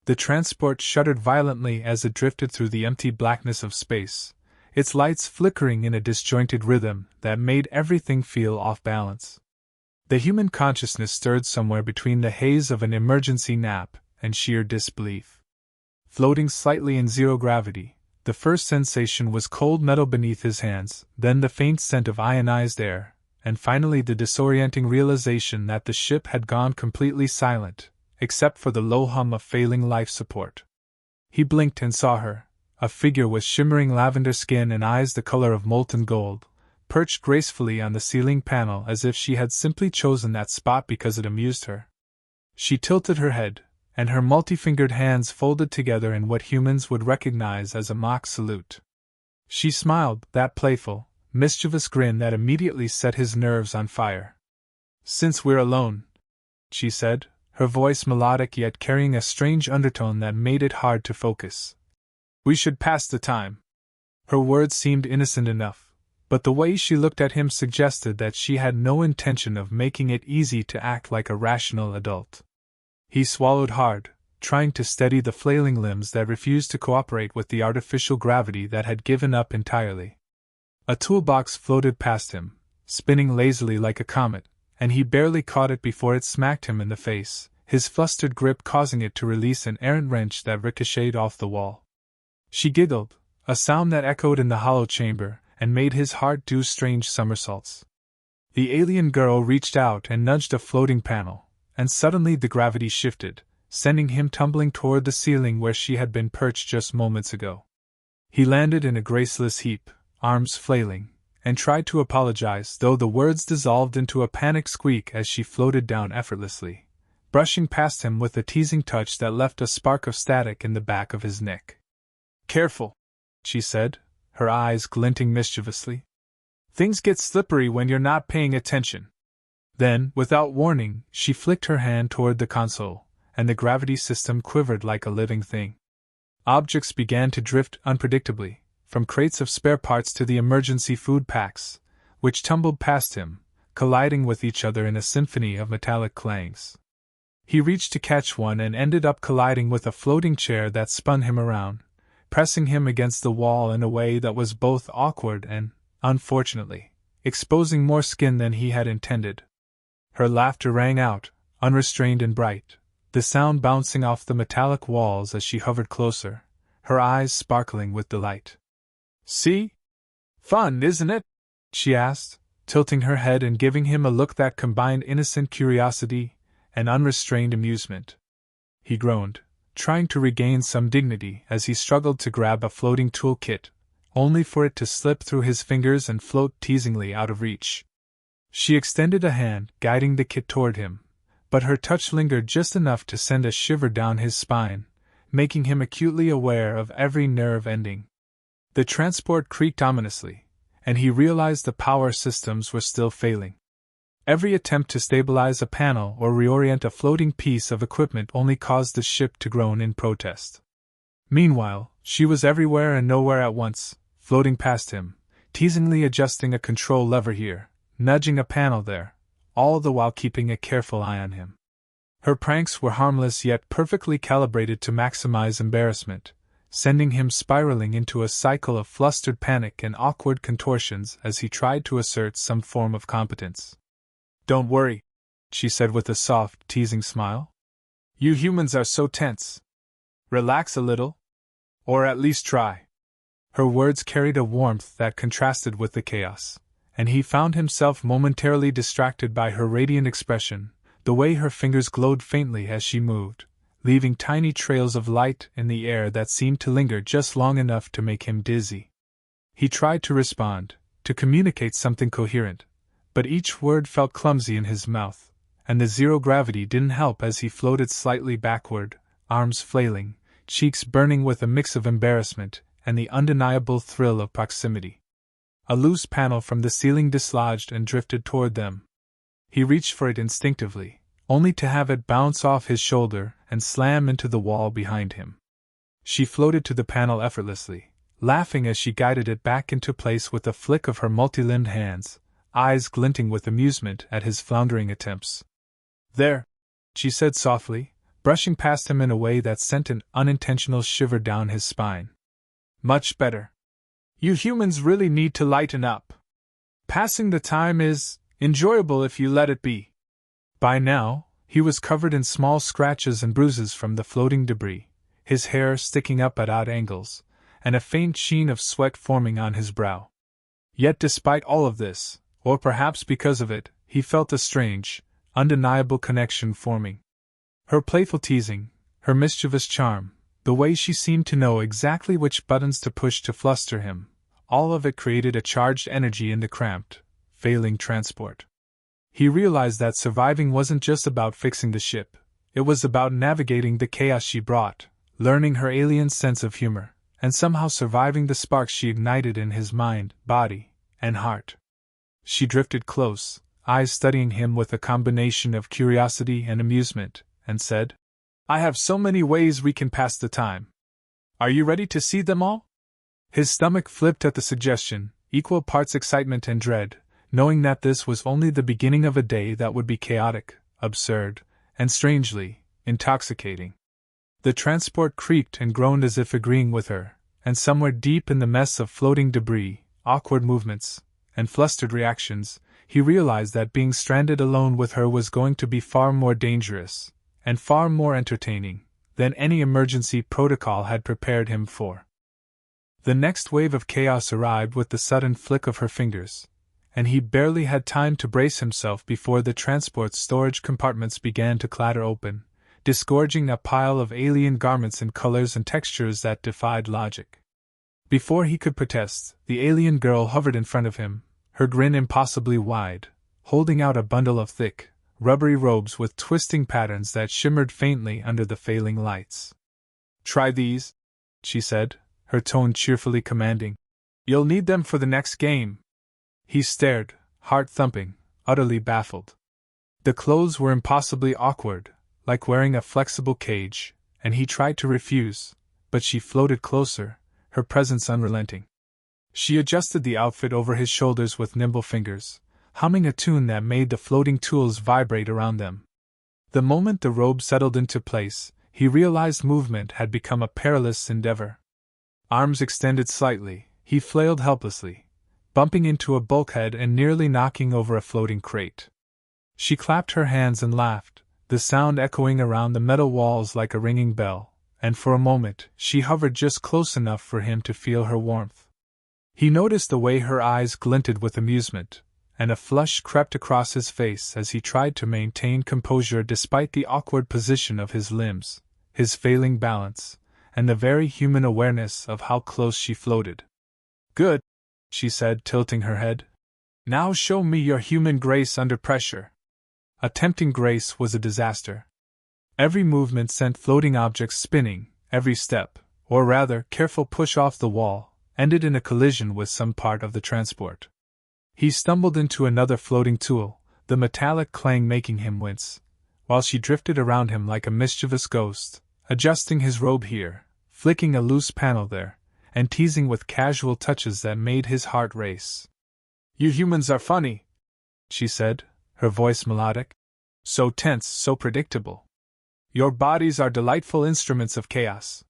The transport shuddered violently as it drifted through the empty blackness of space, its lights flickering in a disjointed rhythm that made everything feel off balance. The human consciousness stirred somewhere between the haze of an emergency nap and sheer disbelief. Floating slightly in zero gravity, the first sensation was cold metal beneath his hands, then the faint scent of ionized air, and finally the disorienting realization that the ship had gone completely silent, except for the low hum of failing life support. He blinked and saw her, a figure with shimmering lavender skin and eyes the color of molten gold, perched gracefully on the ceiling panel as if she had simply chosen that spot because it amused her. She tilted her head, and her multi-fingered hands folded together in what humans would recognize as a mock salute. She smiled, that playful, mischievous grin that immediately set his nerves on fire. "Since we're alone," she said, her voice melodic yet carrying a strange undertone that made it hard to focus, "we should pass the time." Her words seemed innocent enough, but the way she looked at him suggested that she had no intention of making it easy to act like a rational adult. He swallowed hard, trying to steady the flailing limbs that refused to cooperate with the artificial gravity that had given up entirely. A toolbox floated past him, spinning lazily like a comet, and he barely caught it before it smacked him in the face, his flustered grip causing it to release an errant wrench that ricocheted off the wall. She giggled, a sound that echoed in the hollow chamber, and made his heart do strange somersaults. The alien girl reached out and nudged a floating panel, and suddenly the gravity shifted, sending him tumbling toward the ceiling where she had been perched just moments ago. He landed in a graceless heap, arms flailing, and tried to apologize, though the words dissolved into a panicked squeak as she floated down effortlessly, brushing past him with a teasing touch that left a spark of static in the back of his neck. "Careful," she said, her eyes glinting mischievously. "Things get slippery when you're not paying attention." Then, without warning, she flicked her hand toward the console, and the gravity system quivered like a living thing. Objects began to drift unpredictably, from crates of spare parts to the emergency food packs, which tumbled past him, colliding with each other in a symphony of metallic clangs. He reached to catch one and ended up colliding with a floating chair that spun him around, pressing him against the wall in a way that was both awkward and, unfortunately, exposing more skin than he had intended. Her laughter rang out, unrestrained and bright, the sound bouncing off the metallic walls as she hovered closer, her eyes sparkling with delight. "See? Fun, isn't it?" she asked, tilting her head and giving him a look that combined innocent curiosity and unrestrained amusement. He groaned, trying to regain some dignity as he struggled to grab a floating tool kit, only for it to slip through his fingers and float teasingly out of reach. She extended a hand, guiding the kit toward him, but her touch lingered just enough to send a shiver down his spine, making him acutely aware of every nerve ending. The transport creaked ominously, and he realized the power systems were still failing. Every attempt to stabilize a panel or reorient a floating piece of equipment only caused the ship to groan in protest. Meanwhile, she was everywhere and nowhere at once, floating past him, teasingly adjusting a control lever here, nudging a panel there, all the while keeping a careful eye on him. Her pranks were harmless yet perfectly calibrated to maximize embarrassment, sending him spiraling into a cycle of flustered panic and awkward contortions as he tried to assert some form of competence. "Don't worry," she said with a soft, teasing smile. "You humans are so tense. Relax a little. Or at least try." Her words carried a warmth that contrasted with the chaos, and he found himself momentarily distracted by her radiant expression, the way her fingers glowed faintly as she moved, leaving tiny trails of light in the air that seemed to linger just long enough to make him dizzy. He tried to respond, to communicate something coherent, but each word felt clumsy in his mouth, and the zero gravity didn't help as he floated slightly backward, arms flailing, cheeks burning with a mix of embarrassment and the undeniable thrill of proximity. A loose panel from the ceiling dislodged and drifted toward them. He reached for it instinctively, only to have it bounce off his shoulder and slam into the wall behind him. She floated to the panel effortlessly, laughing as she guided it back into place with a flick of her multi-limbed hands, eyes glinting with amusement at his floundering attempts. "There," she said softly, brushing past him in a way that sent an unintentional shiver down his spine. Much better. You humans really need to lighten up. Passing the time is enjoyable if you let it be. By now, he was covered in small scratches and bruises from the floating debris, his hair sticking up at odd angles, and a faint sheen of sweat forming on his brow. Yet despite all of this, or perhaps because of it, he felt a strange, undeniable connection forming. Her playful teasing, her mischievous charm, the way she seemed to know exactly which buttons to push to fluster him, all of it created a charged energy in the cramped, failing transport. He realized that surviving wasn't just about fixing the ship, it was about navigating the chaos she brought, learning her alien sense of humor, and somehow surviving the sparks she ignited in his mind, body, and heart. She drifted close, eyes studying him with a combination of curiosity and amusement, and said, "I have so many ways we can pass the time. Are you ready to see them all?" His stomach flipped at the suggestion, equal parts excitement and dread, knowing that this was only the beginning of a day that would be chaotic, absurd, and strangely intoxicating. The transport creaked and groaned as if agreeing with her, and somewhere deep in the mess of floating debris, awkward movements, and flustered reactions, he realized that being stranded alone with her was going to be far more dangerous, and far more entertaining, than any emergency protocol had prepared him for. The next wave of chaos arrived with the sudden flick of her fingers, and he barely had time to brace himself before the transport's storage compartments began to clatter open, disgorging a pile of alien garments in colors and textures that defied logic. Before he could protest, the alien girl hovered in front of him, her grin impossibly wide, holding out a bundle of thick, rubbery robes with twisting patterns that shimmered faintly under the failing lights. "Try these," she said, her tone cheerfully commanding. "You'll need them for the next game." He stared, heart thumping, utterly baffled. The clothes were impossibly awkward, like wearing a flexible cage, and he tried to refuse, but she floated closer, her presence unrelenting. She adjusted the outfit over his shoulders with nimble fingers, humming a tune that made the floating tools vibrate around them. The moment the robe settled into place, he realized movement had become a perilous endeavor. Arms extended slightly, he flailed helplessly, bumping into a bulkhead and nearly knocking over a floating crate. She clapped her hands and laughed, the sound echoing around the metal walls like a ringing bell, and for a moment she hovered just close enough for him to feel her warmth. He noticed the way her eyes glinted with amusement, and a flush crept across his face as he tried to maintain composure despite the awkward position of his limbs, his failing balance, and the very human awareness of how close she floated. "Good," she said, tilting her head. "Now show me your human grace under pressure." Attempting grace was a disaster. Every movement sent floating objects spinning, every step, or rather careful push off the wall, ended in a collision with some part of the transport. He stumbled into another floating tool, the metallic clang making him wince, while she drifted around him like a mischievous ghost, adjusting his robe here, flicking a loose panel there, and teasing with casual touches that made his heart race. "You humans are funny," she said, her voice melodic. "So tense, so predictable. Your bodies are delightful instruments of chaos."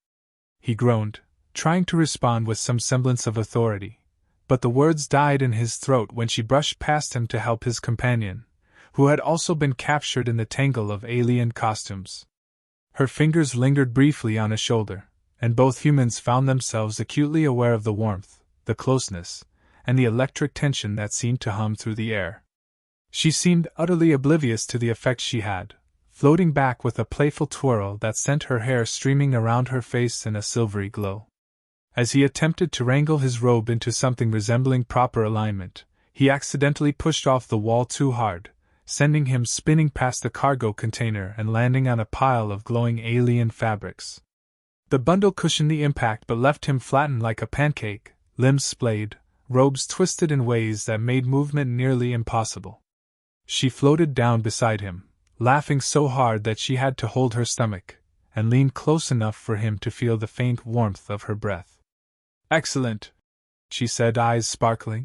He groaned, trying to respond with some semblance of authority, but the words died in his throat when she brushed past him to help his companion, who had also been captured in the tangle of alien costumes. Her fingers lingered briefly on his shoulder, and both humans found themselves acutely aware of the warmth, the closeness, and the electric tension that seemed to hum through the air. She seemed utterly oblivious to the effect she had, floating back with a playful twirl that sent her hair streaming around her face in a silvery glow. As he attempted to wrangle his robe into something resembling proper alignment, he accidentally pushed off the wall too hard, sending him spinning past the cargo container and landing on a pile of glowing alien fabrics. The bundle cushioned the impact but left him flattened like a pancake, limbs splayed, robes twisted in ways that made movement nearly impossible. She floated down beside him, laughing so hard that she had to hold her stomach, and leaned close enough for him to feel the faint warmth of her breath. "Excellent," she said, eyes sparkling.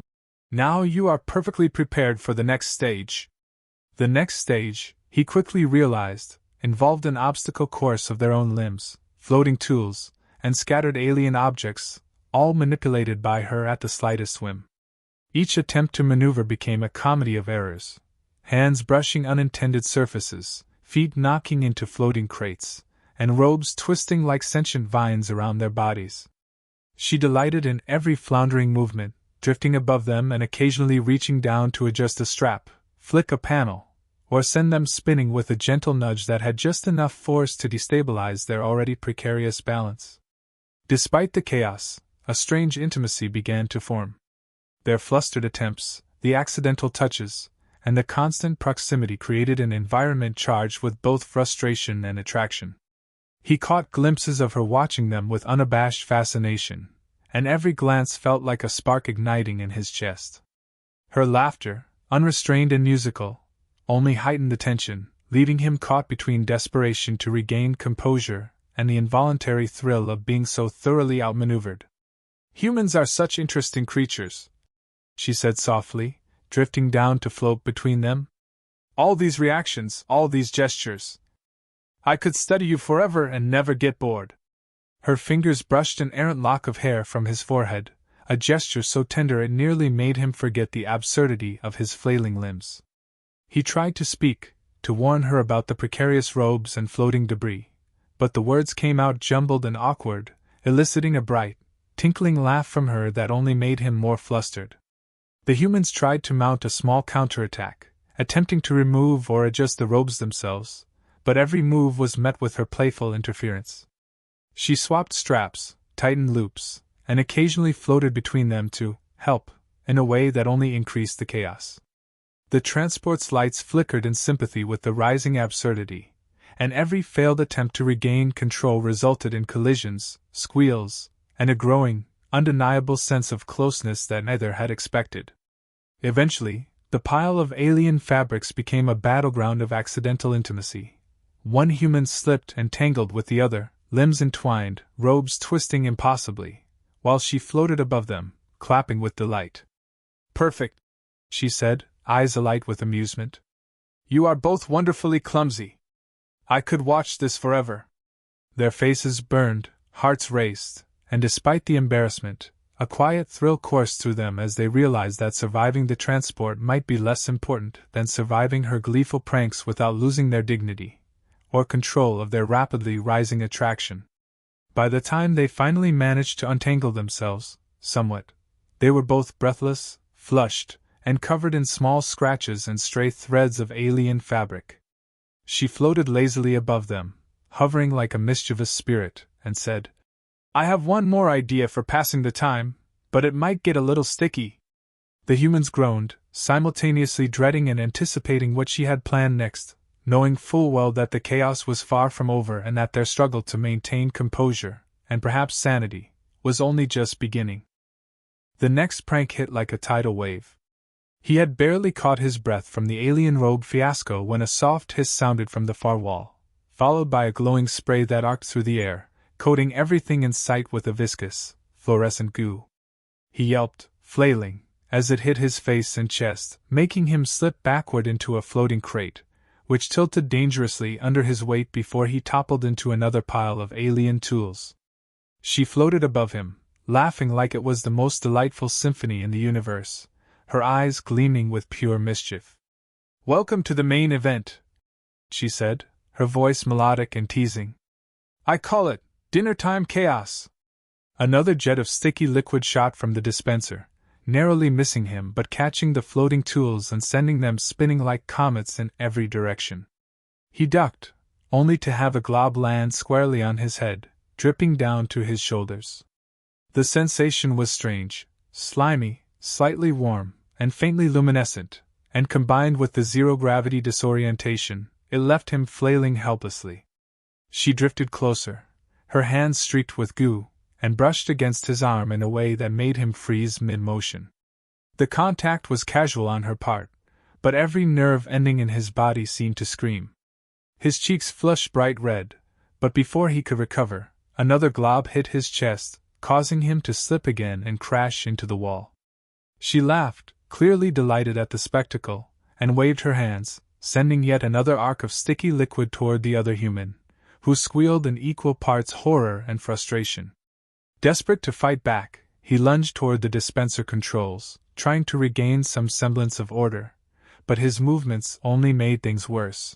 "Now you are perfectly prepared for the next stage." The next stage, he quickly realized, involved an obstacle course of their own limbs, floating tools, and scattered alien objects, all manipulated by her at the slightest whim. Each attempt to maneuver became a comedy of errors. Hands brushing unintended surfaces, feet knocking into floating crates, and robes twisting like sentient vines around their bodies. She delighted in every floundering movement, drifting above them and occasionally reaching down to adjust a strap, flick a panel, or send them spinning with a gentle nudge that had just enough force to destabilize their already precarious balance. Despite the chaos, a strange intimacy began to form. Their flustered attempts, the accidental touches, and the constant proximity created an environment charged with both frustration and attraction. He caught glimpses of her watching them with unabashed fascination, and every glance felt like a spark igniting in his chest. Her laughter, unrestrained and musical, only heightened the tension, leaving him caught between desperation to regain composure and the involuntary thrill of being so thoroughly outmaneuvered. "Humans are such interesting creatures," she said softly, drifting down to float between them. "All these reactions, all these gestures. I could study you forever and never get bored." Her fingers brushed an errant lock of hair from his forehead, a gesture so tender it nearly made him forget the absurdity of his flailing limbs. He tried to speak, to warn her about the precarious robes and floating debris, but the words came out jumbled and awkward, eliciting a bright, tinkling laugh from her that only made him more flustered. The humans tried to mount a small counterattack, attempting to remove or adjust the robes themselves, but every move was met with her playful interference. She swapped straps, tightened loops, and occasionally floated between them to help, in a way that only increased the chaos. The transport's lights flickered in sympathy with the rising absurdity, and every failed attempt to regain control resulted in collisions, squeals, and a growing, undeniable sense of closeness that neither had expected. Eventually, the pile of alien fabrics became a battleground of accidental intimacy. One human slipped and tangled with the other, limbs entwined, robes twisting impossibly, while she floated above them, clapping with delight. "Perfect," she said, eyes alight with amusement. "You are both wonderfully clumsy. I could watch this forever." Their faces burned, hearts raced, and despite the embarrassment, a quiet thrill coursed through them as they realized that surviving the transport might be less important than surviving her gleeful pranks without losing their dignity, or control of their rapidly rising attraction. By the time they finally managed to untangle themselves, somewhat, they were both breathless, flushed, and covered in small scratches and stray threads of alien fabric. She floated lazily above them, hovering like a mischievous spirit, and said, "I have one more idea for passing the time, but it might get a little sticky." The humans groaned, simultaneously dreading and anticipating what she had planned next, knowing full well that the chaos was far from over and that their struggle to maintain composure, and perhaps sanity, was only just beginning. The next prank hit like a tidal wave. He had barely caught his breath from the alien robe fiasco when a soft hiss sounded from the far wall, followed by a glowing spray that arced through the air, coating everything in sight with a viscous, fluorescent goo. He yelped, flailing, as it hit his face and chest, making him slip backward into a floating crate, which tilted dangerously under his weight before he toppled into another pile of alien tools. She floated above him, laughing like it was the most delightful symphony in the universe, her eyes gleaming with pure mischief. "Welcome to the main event," she said, her voice melodic and teasing. "I call it dinner-time chaos." Another jet of sticky liquid shot from the dispenser, narrowly missing him but catching the floating tools and sending them spinning like comets in every direction. He ducked, only to have a glob land squarely on his head, dripping down to his shoulders. The sensation was strange, slimy, slightly warm, and faintly luminescent, and combined with the zero-gravity disorientation, it left him flailing helplessly. She drifted closer, her hands streaked with goo, and brushed against his arm in a way that made him freeze mid-motion. The contact was casual on her part, but every nerve ending in his body seemed to scream. His cheeks flushed bright red, but before he could recover, another glob hit his chest, causing him to slip again and crash into the wall. She laughed, clearly delighted at the spectacle, and waved her hands, sending yet another arc of sticky liquid toward the other human, who squealed in equal parts horror and frustration. Desperate to fight back, he lunged toward the dispenser controls, trying to regain some semblance of order, but his movements only made things worse.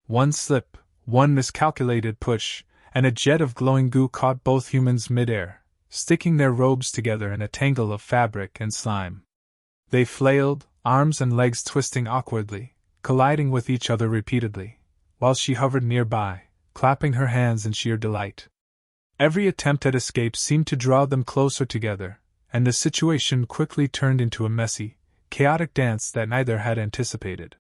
One slip, one miscalculated push, and a jet of glowing goo caught both humans midair, sticking their robes together in a tangle of fabric and slime. They flailed, arms and legs twisting awkwardly, colliding with each other repeatedly, while she hovered nearby, clapping her hands in sheer delight. Every attempt at escape seemed to draw them closer together, and the situation quickly turned into a messy, chaotic dance that neither had anticipated.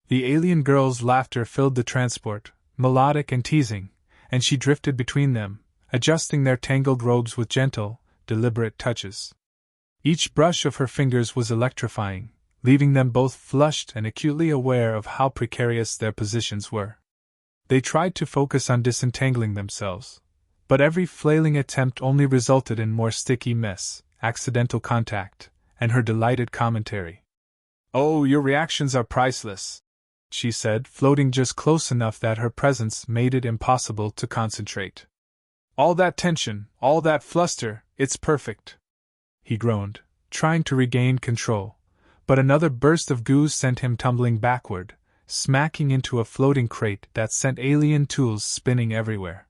The alien girl's laughter filled the transport, melodic and teasing, and she drifted between them, adjusting their tangled robes with gentle, deliberate touches. Each brush of her fingers was electrifying, leaving them both flushed and acutely aware of how precarious their positions were. They tried to focus on disentangling themselves, but every flailing attempt only resulted in more sticky mess, accidental contact, and her delighted commentary. "Oh, your reactions are priceless," she said, floating just close enough that her presence made it impossible to concentrate. "All that tension, all that fluster, it's perfect." He groaned, trying to regain control, but another burst of goo sent him tumbling backward, smacking into a floating crate that sent alien tools spinning everywhere.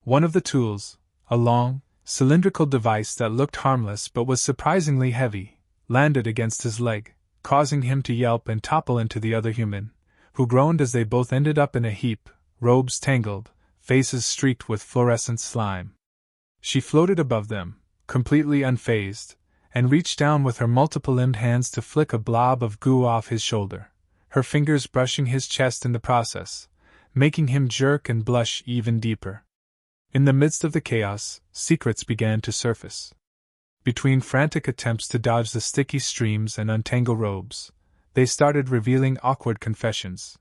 One of the tools, a long, cylindrical device that looked harmless but was surprisingly heavy, landed against his leg, causing him to yelp and topple into the other human, who groaned as they both ended up in a heap, robes tangled, faces streaked with fluorescent slime. She floated above them, completely unfazed, and reached down with her multiple-limbed hands to flick a blob of goo off his shoulder, her fingers brushing his chest in the process, making him jerk and blush even deeper. In the midst of the chaos, secrets began to surface. Between frantic attempts to dodge the sticky streams and untangle robes, they started revealing awkward confessions.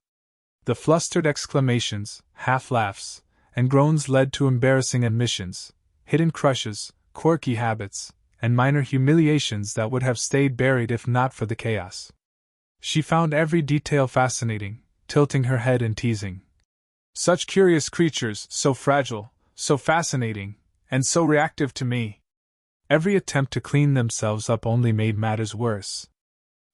The flustered exclamations, half-laughs, and groans led to embarrassing admissions, hidden crushes, quirky habits, and minor humiliations that would have stayed buried if not for the chaos. She found every detail fascinating, tilting her head and teasing. "Such curious creatures, so fragile, so fascinating, and so reactive to me." Every attempt to clean themselves up only made matters worse.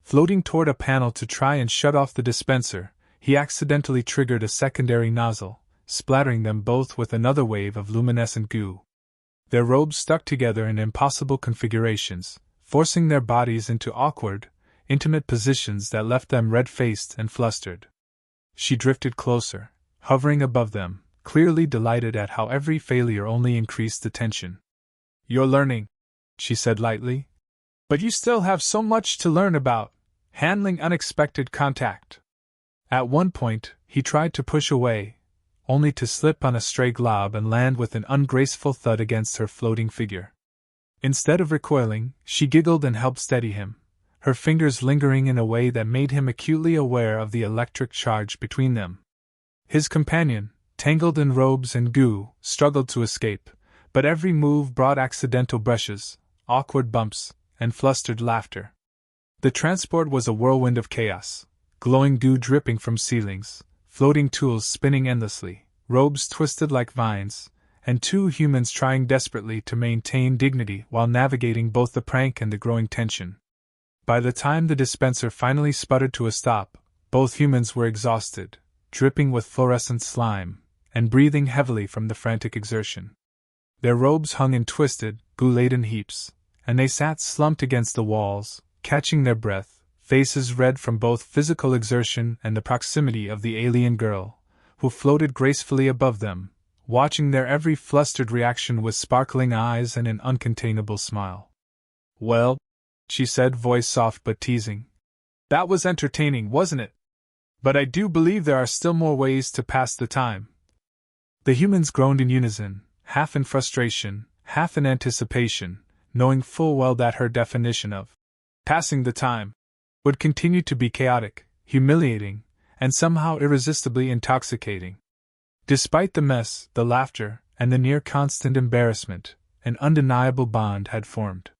Floating toward a panel to try and shut off the dispenser, he accidentally triggered a secondary nozzle, splattering them both with another wave of luminescent goo. Their robes stuck together in impossible configurations, forcing their bodies into awkward, intimate positions that left them red-faced and flustered. She drifted closer, hovering above them, clearly delighted at how every failure only increased the tension. "You're learning," she said lightly. "But you still have so much to learn about handling unexpected contact." At one point, he tried to push away, only to slip on a stray glob and land with an ungraceful thud against her floating figure. Instead of recoiling, she giggled and helped steady him, her fingers lingering in a way that made him acutely aware of the electric charge between them. His companion, tangled in robes and goo, struggled to escape, but every move brought accidental brushes, awkward bumps, and flustered laughter. The transport was a whirlwind of chaos, glowing goo dripping from ceilings, floating tools spinning endlessly, robes twisted like vines, and two humans trying desperately to maintain dignity while navigating both the prank and the growing tension. By the time the dispenser finally sputtered to a stop, both humans were exhausted, dripping with fluorescent slime, and breathing heavily from the frantic exertion. Their robes hung in twisted, goo-laden heaps, and they sat slumped against the walls, catching their breath, faces red from both physical exertion and the proximity of the alien girl, who floated gracefully above them, watching their every flustered reaction with sparkling eyes and an uncontainable smile. "Well," she said, voice soft but teasing, "that was entertaining, wasn't it? But I do believe there are still more ways to pass the time." The humans groaned in unison, half in frustration, half in anticipation, knowing full well that her definition of passing the time would continue to be chaotic, humiliating, and somehow irresistibly intoxicating. Despite the mess, the laughter, and the near constant embarrassment, an undeniable bond had formed.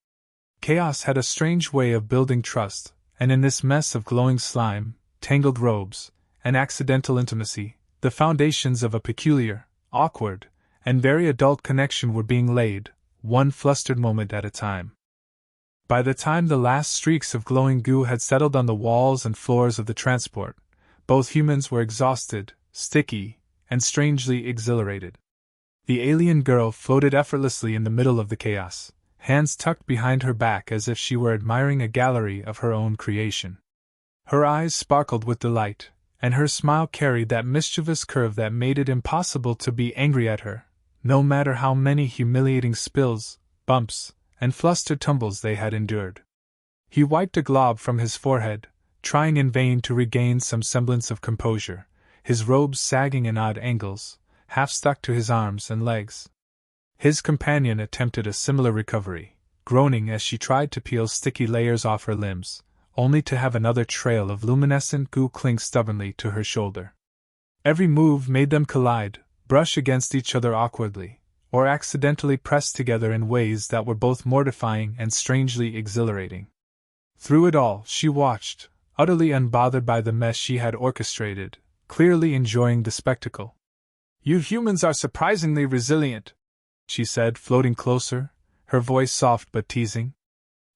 Chaos had a strange way of building trust, and in this mess of glowing slime, tangled robes, and accidental intimacy, the foundations of a peculiar, awkward, and very adult connection were being laid, one flustered moment at a time. By the time the last streaks of glowing goo had settled on the walls and floors of the transport, both humans were exhausted, sticky, and strangely exhilarated. The alien girl floated effortlessly in the middle of the chaos, hands tucked behind her back as if she were admiring a gallery of her own creation. Her eyes sparkled with delight, and her smile carried that mischievous curve that made it impossible to be angry at her, no matter how many humiliating spills, bumps, and flustered tumbles they had endured. He wiped a glob from his forehead, trying in vain to regain some semblance of composure, his robes sagging in odd angles, half stuck to his arms and legs. His companion attempted a similar recovery, groaning as she tried to peel sticky layers off her limbs, only to have another trail of luminescent goo cling stubbornly to her shoulder. Every move made them collide, brush against each other awkwardly, or accidentally press together in ways that were both mortifying and strangely exhilarating. Through it all, she watched, utterly unbothered by the mess she had orchestrated, clearly enjoying the spectacle. "You humans are surprisingly resilient," she said, floating closer, her voice soft but teasing.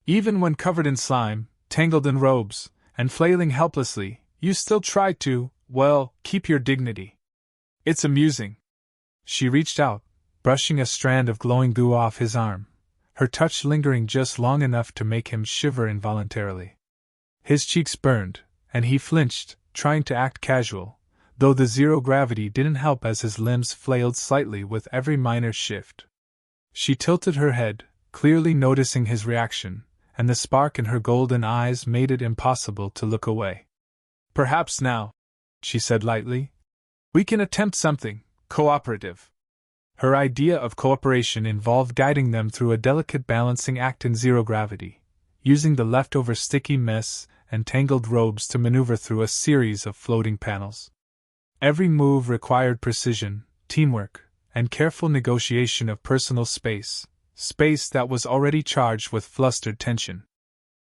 "Even when covered in slime, tangled in robes, and flailing helplessly, you still try to, well, keep your dignity. It's amusing." She reached out, brushing a strand of glowing goo off his arm, her touch lingering just long enough to make him shiver involuntarily. His cheeks burned, and he flinched, trying to act casual, though the zero gravity didn't help as his limbs flailed slightly with every minor shift. She tilted her head, clearly noticing his reaction, and the spark in her golden eyes made it impossible to look away. "Perhaps now," she said lightly, "we can attempt something cooperative." Her idea of cooperation involved guiding them through a delicate balancing act in zero gravity, using the leftover sticky mess and tangled robes to maneuver through a series of floating panels. Every move required precision, teamwork, and careful negotiation of personal space that was already charged with flustered tension.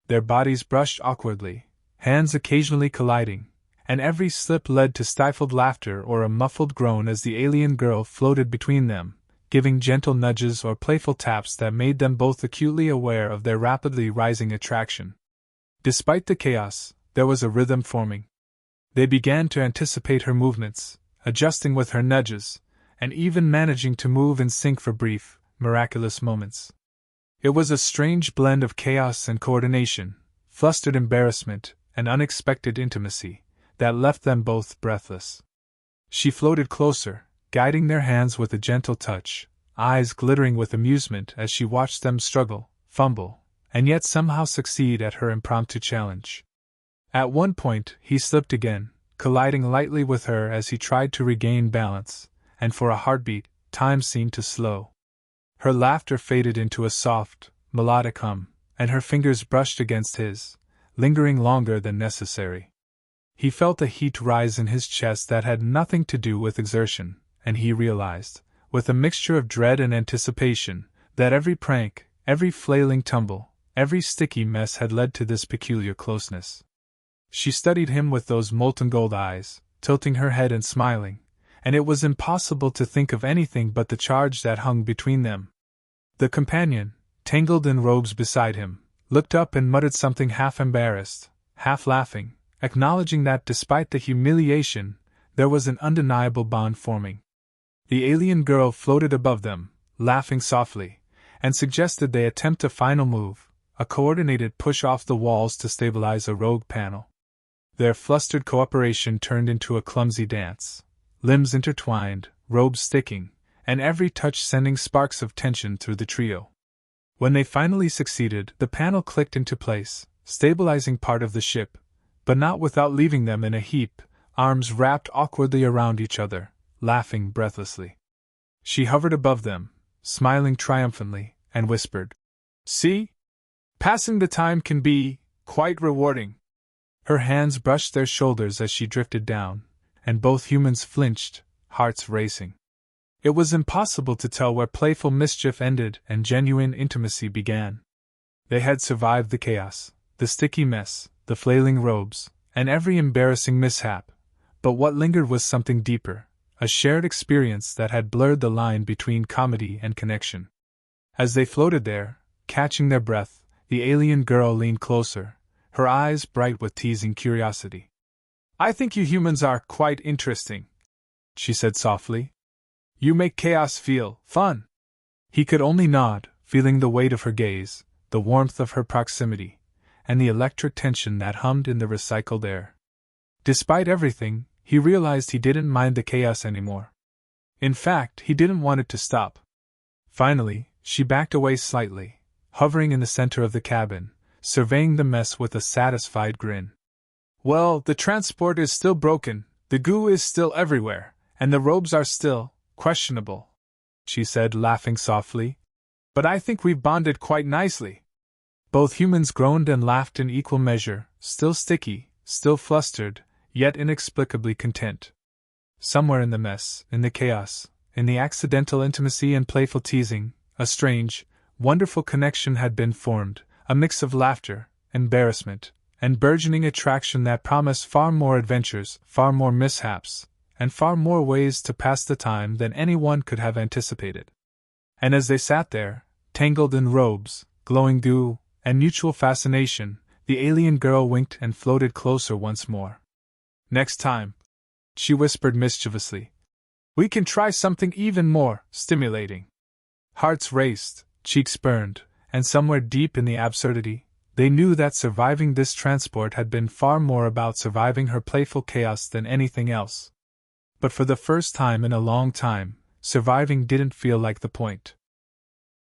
Their bodies brushed awkwardly, hands occasionally colliding, and every slip led to stifled laughter or a muffled groan as the alien girl floated between them, giving gentle nudges or playful taps that made them both acutely aware of their rapidly rising attraction. Despite the chaos, there was a rhythm forming. They began to anticipate her movements, adjusting with her nudges, and even managing to move in sync for brief, miraculous moments. It was a strange blend of chaos and coordination, flustered embarrassment, and unexpected intimacy, that left them both breathless. She floated closer, guiding their hands with a gentle touch, eyes glittering with amusement as she watched them struggle, fumble, and yet somehow succeed at her impromptu challenge. At one point, he slipped again, colliding lightly with her as he tried to regain balance, and for a heartbeat, time seemed to slow. Her laughter faded into a soft, melodic hum, and her fingers brushed against his, lingering longer than necessary. He felt a heat rise in his chest that had nothing to do with exertion, and he realized, with a mixture of dread and anticipation, that every prank, every flailing tumble, every sticky mess had led to this peculiar closeness. She studied him with those molten gold eyes, tilting her head and smiling, and it was impossible to think of anything but the charge that hung between them. The companion, tangled in robes beside him, looked up and muttered something half embarrassed, half laughing, acknowledging that despite the humiliation, there was an undeniable bond forming. The alien girl floated above them, laughing softly, and suggested they attempt a final move, a coordinated push off the walls to stabilize a rogue panel. Their flustered cooperation turned into a clumsy dance, limbs intertwined, robes sticking, and every touch sending sparks of tension through the trio. When they finally succeeded, the panel clicked into place, stabilizing part of the ship, but not without leaving them in a heap, arms wrapped awkwardly around each other, laughing breathlessly. She hovered above them, smiling triumphantly, and whispered, "See? Passing the time can be quite rewarding." Her hands brushed their shoulders as she drifted down, and both humans flinched, hearts racing. It was impossible to tell where playful mischief ended and genuine intimacy began. They had survived the chaos, the sticky mess, the flailing robes, and every embarrassing mishap, But what lingered was something deeper, a shared experience that had blurred the line between comedy and connection. As they floated there, catching their breath, the alien girl leaned closer, her eyes bright with teasing curiosity. "I think you humans are quite interesting," she said softly. "You make chaos feel fun." He could only nod, feeling the weight of her gaze, the warmth of her proximity, and the electric tension that hummed in the recycled air. Despite everything, he realized he didn't mind the chaos anymore. In fact, he didn't want it to stop. Finally, she backed away slightly, hovering in the center of the cabin, surveying the mess with a satisfied grin. "Well, the transport is still broken, the goo is still everywhere, and the robes are still questionable," she said, laughing softly. "But I think we've bonded quite nicely." Both humans groaned and laughed in equal measure, still sticky, still flustered, yet inexplicably content. Somewhere in the mess, in the chaos, in the accidental intimacy and playful teasing, a strange, wonderful connection had been formed, a mix of laughter, embarrassment, and burgeoning attraction that promised far more adventures, far more mishaps, and far more ways to pass the time than anyone could have anticipated. And as they sat there, tangled in robes, glowing goo, and mutual fascination, the alien girl winked and floated closer once more. "Next time," she whispered mischievously, "we can try something even more stimulating." Hearts raced, cheeks burned, and somewhere deep in the absurdity, they knew that surviving this transport had been far more about surviving her playful chaos than anything else. But for the first time in a long time, surviving didn't feel like the point.